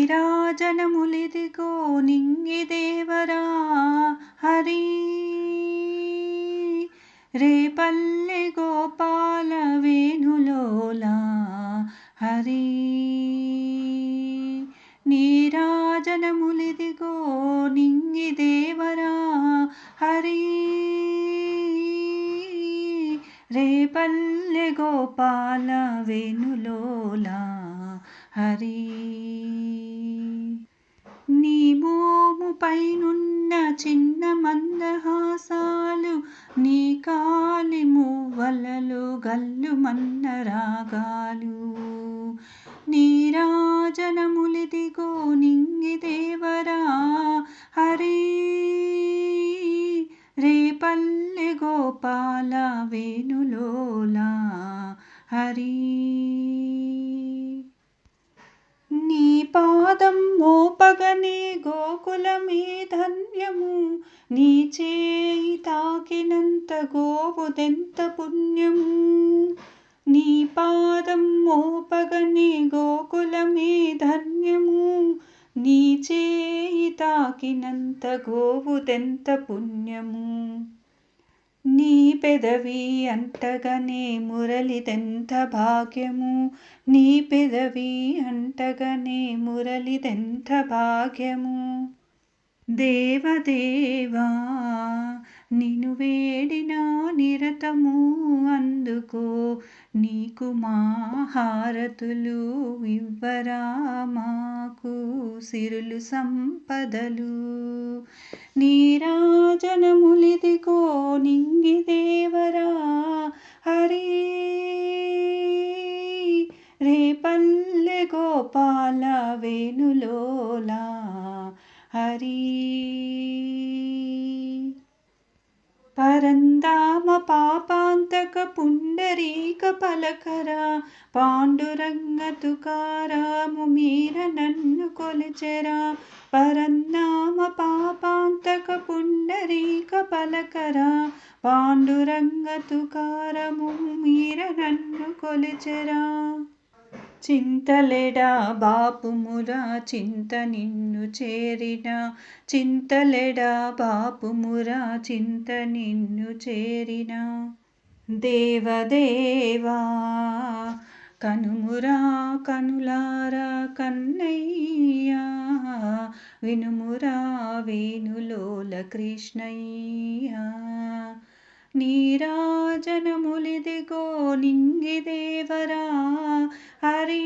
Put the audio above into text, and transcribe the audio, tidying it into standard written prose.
నీరాజనములిదిగో నింగిదేవరా హరి రేపల్లె గోపాల వేణులోలా హరి నీరాజనములిదిగో నింగిదేవరా హరి రేపల్లె గోపాల వేణులోలా హరి నీ మోము పైనున్న చిన్న మందహాసాలు నీ కాలి మువ్వలలో గల్లుమన్న రాగాలు నీరాజనములిదిగో నింగిదేవరా హరి రేపల్లె గోపాల వేణులోలా హరి నీ పాదం మోపగనే గోకులమే ధన్యము నీ చేయి తాకినంత గోవుదెంత పుణ్యము నీ పాదం మోపగనే గోకులమే ధన్యము నీ చేయి తాకినంత గోవుదెంత పుణ్యము నీ పెదవి అంటగనే మురళిదెంత భాగ్యము నీ పెదవి అంటగనే మురళిదెంత భాగ్యము దేవదేవా నిను వేడినా నిరతము అందుకో నీకు మా హారతులు ఇవ్వరా మాకు సిరులు సంపదలు నీరాజనములిదిగో నింగిదేవరా హరి రేపల్లె గోపాల వేణులోలా హరి పరందామ పాపాంతక పుండరీక పలకరా పాండురంగ తుకారాము మీర నన్ను కొలిచెరా పరందామ పాపాంతక పుండరీక పలకరా పాండురంగ తుకారము మీర నన్ను కొలిచెరా చింతలెడా బాపుమురా చింత నిన్ను చేరిన చింతలెడా బాపుమురా చింత నిన్ను చేరిన దేవదేవా కనుమురా కనులారా కన్నయ్యా వినుమురా వేణులోల కృష్ణయ్యా నీరాజనములిదిగో నింగిదేవరా హరి